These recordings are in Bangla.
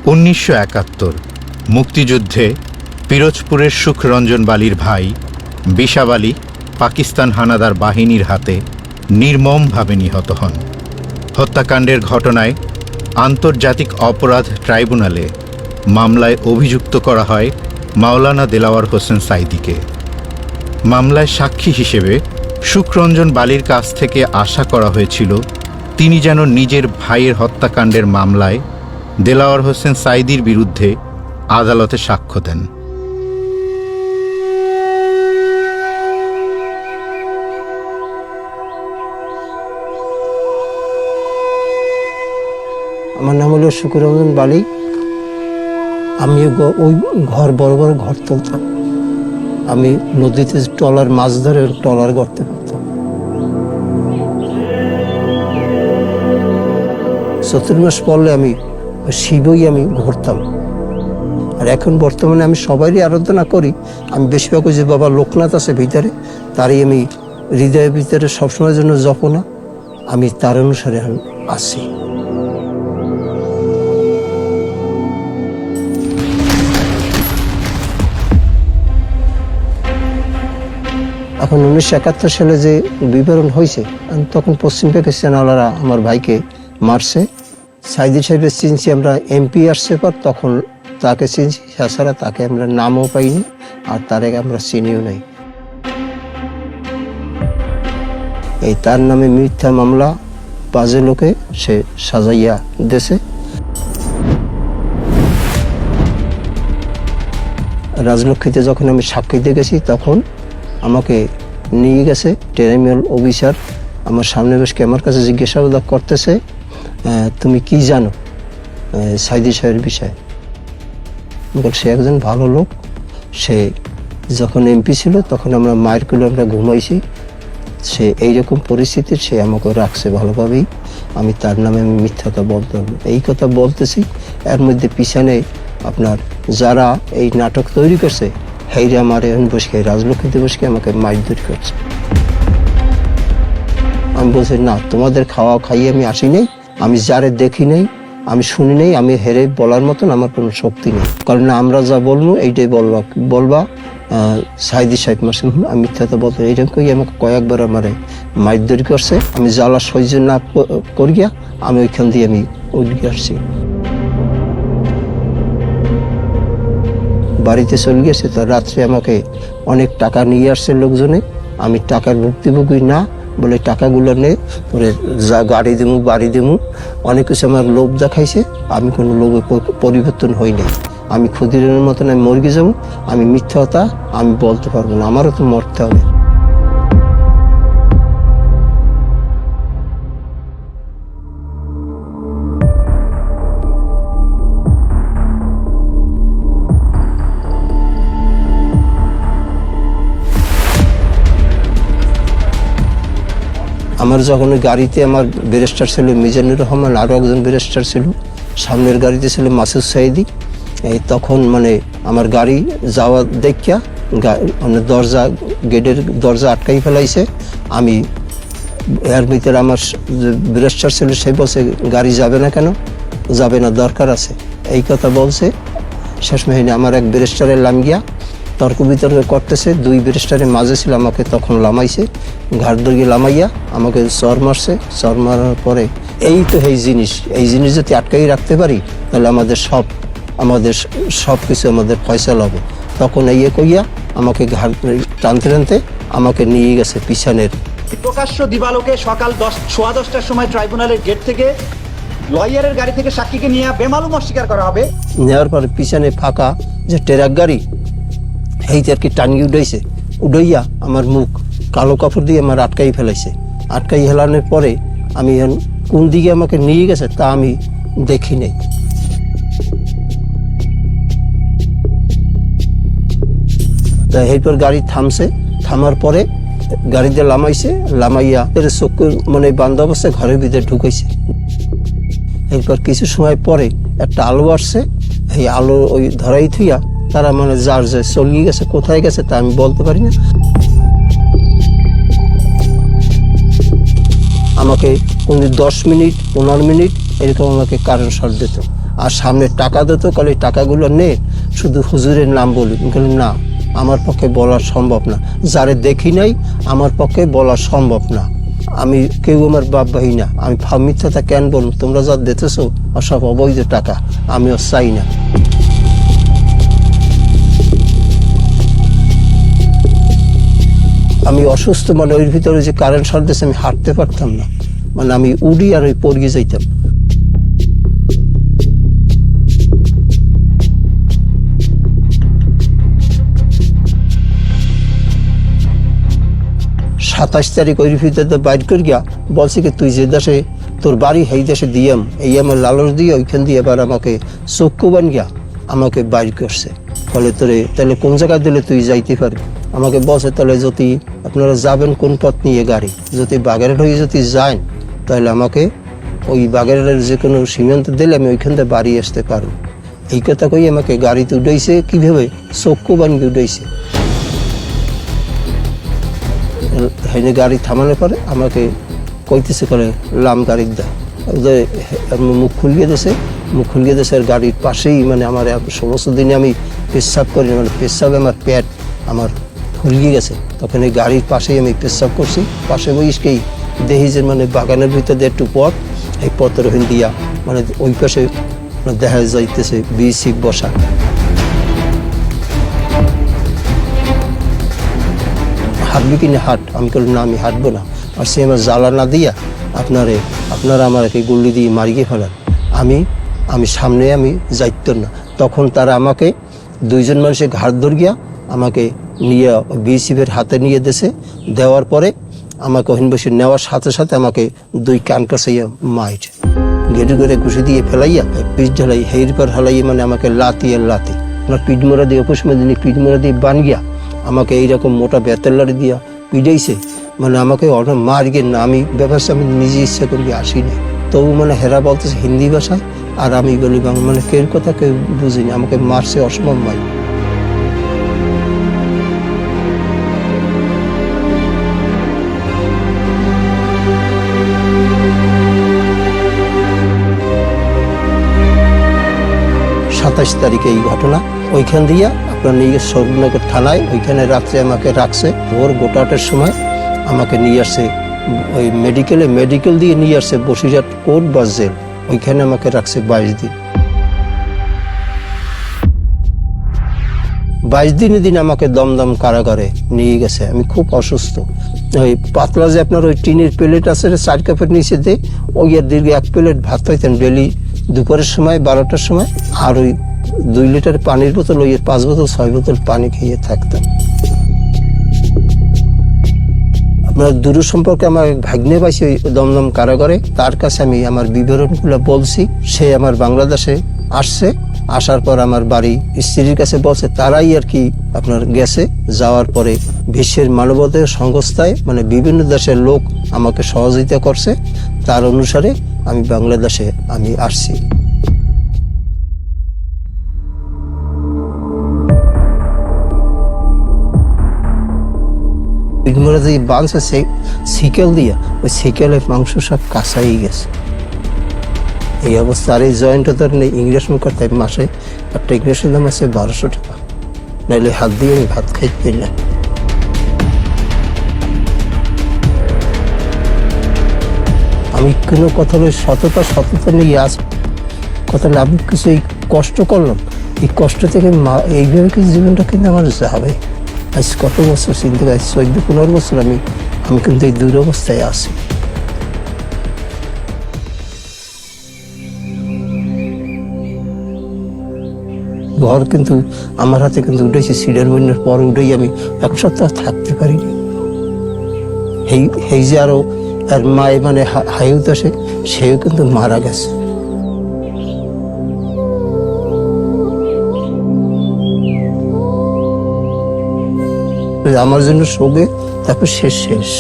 1971 মুক্তিযুদ্ধে পিরোজপুরের সুখরঞ্জন বালির ভাই বিশাব আলী পাকিস্তান হানাদার বাহিনীর হাতে নির্মমভাবে নিহত হন। হত্যাকাণ্ডের ঘটনায় আন্তর্জাতিক অপরাধ ট্রাইব্যুনালে মামলায় অভিযুক্ত করা হয় মাওলানা দেলাওয়ার হোসেন সাঈদীকে। মামলায় সাক্ষী হিসেবে সুখরঞ্জন বালির কাছ থেকে আশা করা হয়েছিল তিনি যেন নিজের ভাইয়ের হত্যাকাণ্ডের মামলায় দেলাওয়ার হোসেন সাঈদীর বিরুদ্ধে আদালতে সাক্ষ্য দেন। আমার নাম হলো সুখরঞ্জন বালি। আমি ওই বড় বড় ঘর তুলতাম। আমি নদীতে ট্রলার মাছ ধরে ট্রলার গড়তে পারতাম। 70 মাস পরলে আমি শিবই আমি ঘুরতাম। আর এখন বর্তমানে আমি সবারই আরাধনা করি। আমি বেশিরভাগ যে বাবা লোকনাথ আছে ভিতরে, তারই আমি হৃদয়ের ভিতরে সবসময়ের জন্য জপনা, আমি তার অনুসারে আছি। এখন 1971 সালে যে বিবরণ হয়েছে, তখন পশ্চিম পাকিস্তানওয়ালারা আমার ভাইকে মারছে। সাঈদী সাহেবের চিনছি আমরা, এমপি আসছে পর তখন তাকে চিনছি, তাছাড়া তাকে আমরা নামও পাইনি আর তার আমরা চিনিও নাই। এই তার নামে মিথ্যা মামলা বাজে লোকে সে সাজাইয়া দেশে। রাজলক্ষ্মীতে যখন আমি সাক্ষী দিয়ে গেছি, তখন আমাকে নিয়ে গেছে টেরিমিনাল অফিসার। আমার সামনে বসে আমার কাছে জিজ্ঞাসাবাদ করতেছে, তুমি কি জানো সাঈদী সাহেবের বিষয়ে? সে একজন ভালো লোক, সে যখন এমপি ছিল তখন আমরা মায়ের কুলে আমরা ঘুমাইছি। সে এইরকম পরিস্থিতির সে আমাকে রাখছে ভালোভাবেই। আমি তার নামে আমি মিথ্যা কথা বলতে হবে, এই কথা বলতেছি। এর মধ্যে পিছনে আপনার যারা এই নাটক তৈরি করছে, হেইরে আমার এখন বসে রাজলক্ষ্মীতে বসে আমাকে মারধর করছে। আমি বলছি, না, তোমাদের খাওয়া খাইয়ে আমি আসি নাই, আমি যারে দেখি নাই, আমি শুনি নাই, আমি হেরে বলার মতন আমার কোনো শক্তি নেই। কারণ আমরা যা বলবো এইটাই বলবা সাঈদী সাহেব মাসুম আমি মিথ্যাটা বলতে। এইরকম কই আমাকে কয়েকবার আমার মারধর করছে। আমি জ্বালা সহ্য না করিয়া আমি ওইখান দিয়ে আমি উঠে আসছি। বাড়িতে চলে গেছে, তো রাত্রে আমাকে অনেক টাকা নিয়ে আসছে লোকজনে। আমি টাকার ভুক্তভোগী না বলে টাকাগুলো নিয়ে পরে যা গাড়ি দেবো বাড়ি দেবো অনেক কিছু আমার লোভ দেখাইছে। আমি কোনো লোভে পরিবর্তন হইনি। আমি ক্ষুদিরামের মতন আমি মরে যাবো, আমি মিথ্যা কথা আমি বলতে পারবো না, আমারও তো মরতে হবে। আমার যখন গাড়িতে আমার ব্যারিস্টার ছিল মিজানুর রহমান, আরও একজন ব্যারিস্টার ছিল, সামনের গাড়িতে ছিল মাসুদ সাঈদী। এই তখন আমার গাড়ি যাওয়া দেখিয়া গেটের দরজা আটকাই ফেলাইছে। আমি এর ভিতরে আমার ব্যারিস্টার ছিল, সে বলছে গাড়ি যাবে না কেন? যাবে না, দরকার আছে, এই কথা বলছে। শেষ মেহিনে আমার এক ব্যারিস্টারের লাম গিয়া তর্ক বিতর্ক করতেছে, দুই ব্যারিস্টারের মাঝে ছিল, আমাকে তখন লামাইছে, ঘাট ধরিয়ে লামাইয়া আমাকে চর মারছে। চর মারার পরে এই তো এই জিনিস যদি আটকাই রাখতে পারি তাহলে আমাদের সব কিছু আমাদের ফয়সালা হবে। তখন এই কইয়া আমাকে ঘাট টানতে আমাকে নিয়ে গেছে পিছনের। প্রকাশ্য দিবালোকে সকাল 10:15টার সময় ট্রাইব্যুনালের গেট থেকে লয়ারের গাড়ি থেকে সাক্ষীকে নিয়ে বেমালুম অস্বীকার করা হবে। নেওয়ার পরে পিছনে ফাঁকা যে ট্রাক গাড়ি এইতে আর কি টানিয়ে উঠাইয়া আমার মুখ কালো কাপড় দিয়ে আমার আটকাই ফেলাইছে। আটকাই হেলানোর পরে আমি কোন দিকে আমাকে নিয়ে গেছে তা আমি দেখি নাই। তা এরপর গাড়ি থামছে, থামার পরে গাড়িতে লামাইয়া চক্ষু বান্ধ অবস্থায় ঘরের ভিতরে ঢুকাইছে। এরপর কিছু সময় পরে একটা আলো আসছে, এই আলো ওই ধরাই থুইয়া তারা যার যে চলিয়ে গেছে, কোথায় গেছে তা আমি বলতে পারি না। আমাকে 10 মিনিট 15 মিনিট এরকম আমাকে কারেন্ট শর্ট দিত। আর সামনে টাকা দিত, কালে টাকাগুলো নে শুধু হুজুরের নাম বলি। না, আমার পক্ষে বলা সম্ভব না, যারে দেখি নাই আমার পক্ষে বলা সম্ভব না। আমি কেউ আমার বাপ ভাই না, আমি মিথ্যাটা কেন বলুন? তোমরা যা দিতেছো সব অবৈধ টাকা, আমিও চাই না। আমি অসুস্থ, মানে ওই ভিতরে যে কারেন্ট শর্ট দিয়েছে আমি হাঁটতে পারতাম না, মানে আমি উড়ি আর ওই পড়িয়ে যাইতাম। সাতাশ তারিখ ওই ভিতরে বাইর করে গিয়া বলছে কি তুই যে দেশে তোর বাড়ি সেই দেশে দিয়াম, এই আমার লালস দিয়ে ওইখান দিয়ে এবার আমাকে চক্ষু বান গিয়া আমাকে বাইর করছে। ফলে তোরে তাহলে কোন জায়গায় দিলে তুই যাইতে পারবি? আমাকে বলছে তাহলে যদি আপনারা যাবেন কোন পথ নিয়ে গাড়ি, যদি বাগেরহাট হয়ে যদি যান তাহলে আমাকে ওই বাগেরহাটের যে কোনো সীমান্ত দিলে আমি ওইখান থেকে বাড়ি আসতে পারবো। এই কথা কই আমাকে গাড়িতে উঠাইছে, কিভাবে চক্ষু বান গিয়ে উঠাইছে। হেনে গাড়ি থামানোর পরে আমাকে কইতেছে করে লাম গাড়ি দা, মুখ খুলিয়ে দিয়েছে, মুখ খুলিয়ে দিয়েছে। আর গাড়ির পাশেই মানে আমার সমস্ত দিনে আমি পেশাব করি, মানে পেশাবে আমার পেট আমার ফুলিয়ে গেছে। তখন এই গাড়ির পাশেই আমি পেশাব করছি। পাশে বইসকেই দেখি যে মানে বাগানের ভিতরে একটু পথ, এই পথের ওখান দিয়া মানে ওই পাশে দেখা যাইতেছে বিসি বসা। হাঁটবি কিনা হাঁট, আমি বললাম না আমি হাঁটবো না। আর সে আমার জ্বালা না দিয়া আপনারা আমাকে গুল্লি দিয়ে মারিয়ে ফেলেন, আমি সামনে আমি যাইত না। তখন তারা আমাকে দুইজন মানুষের ঘাট ধর গিয়া আমাকে নিয়ে বিএসএফের হাতে নিয়ে দেশে দেওয়ার পরে আমাকে ওখানে বসে নেওয়ার সাথে সাথে আমাকে দুই কান কাছাইয়া মাইট ঘেটে করে ঘুষে দিয়ে ফেলাইয়া পিঠ ঢালাই হের পর হালাইয়া মানে আমাকে লাতি আর লাতি আমার পিঠ মোড়া দিয়ে অপুষ্মা দিনে পিঠ মোড়া দিয়ে বান গিয়া আমাকে এইরকম মোটা বেতের লাড়ি দিয়া পিটাইছে। মানে আমাকে অনেক মার গিয়ে না, আমি ব্যাপারটা আমি নিজে ইচ্ছা করি আসিনি। তবু মানে হেরা বলতেছে হিন্দি ভাষায় আর আমি বলি বাংলা, মানে কেউ কথা কেউ বুঝিনি। আমাকে মারছে অসম্ভব মার। সাতাশ তারিখে এই ঘটনা। ওইখান দিয়ে আপনার নিয়ে সরুনগর থানায়, ওইখানে রাত্রে আমাকে রাখছে। ভোর 5টার সময় আমাকে নিয়ে আসছে ওই মেডিকেল দিয়ে নিয়ে আসছে বসিরহাট কোর্ট বা জেল। ওইখানে আমাকে রাখছে 22 দিন। 22 দিন আমাকে দমদম কারাগারে নিয়ে গেছে। আমি খুব অসুস্থ। ওই পাতলা যে আপনার ওই টিনের প্লেট আছে 4 কাপের নিচে দিয়ে ওই দীর্ঘ 1 প্লেট ভাত খাইতেন ডেলি দুপুরের সময় 12টার সময়। আর ওই 2 লিটার পানির বোতল, ওই 5 বোতল 6 বোতল পানি খেয়ে থাকতাম। আপনার দূর সম্পর্কে আমার ভাগ্নে পাইছি ওই দমদম কারাগারে, তার কাছে আমি আমার বিবরণগুলো বলছি। সে আমার বাংলাদেশে আসছে, আসার পর আমার বাড়ি স্ত্রীর কাছে বলছে। তারাই আর কি আপনার গেছে, যাওয়ার পরে বিশ্বের মানবাধিকার সংস্থায় মানে বিভিন্ন দেশের লোক আমাকে সহযোগিতা করছে। তার অনুসারে আমি বাংলাদেশে আমি আসছি। বাঁধছে সিকেল দিয়া, ওই সিকেলের মাংস সব কাঁচাই গেছে। এই অবস্থা। আর এই জয়েন্টটা ধর নেই ইংরেজ মুখ করতে মাসে একটা ইংরেজের দাম আছে 1200 টাকা, নাইলে হাত দিয়ে আমি ভাত খাইতে না। আমি কোনো কথা সততা নিয়ে আস কথা আমি কিছু এই কষ্ট করলাম, এই কষ্ট থেকে এইভাবে কিছু জীবনটা কিন্তু আমার যাবে। আজ কত বছর চিন্তা করি, 14-15 বছর আমি কিন্তু এই দুরবস্থায় আছি। ঘর কিন্তু আমার হাতে কিন্তু উঠেছি, সিডার বন্যার পর উঠেই আমি 1 সপ্তাহ থাকতে পারিনি। এই যে আরো আর মায়ে মানে হাইউত আসে, সেও কিন্তু মারা গেছে। আমার জন্য শোকে, তারপর শেষ।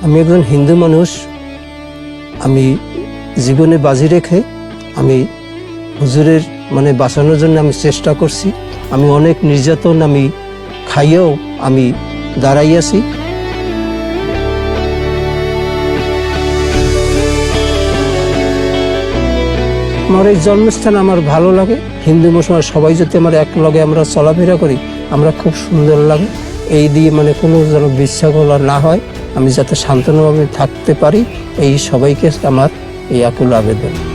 আমি একজন হিন্দু মানুষ। আমি জীবনে বাজি রেখে আমি হুজুরের মানে বাঁচানোর জন্য আমি চেষ্টা করছি। আমি অনেক নির্যাতন আমি খাইয়েও আমি দাঁড়াইয়াছি। আমার এই জন্মস্থান আমার ভালো লাগে। হিন্দু মুসলমান সবাই যদি আমার এক লগে আমরা চলাফেরা করি, আমরা খুব সুন্দর লাগে। এই দিয়ে মানে কোনো যেন বিশৃঙ্খলা না হয়, আমি যাতে শান্তভাবে থাকতে পারি, এই সবাইকে আমার এই আকুল আবেদন।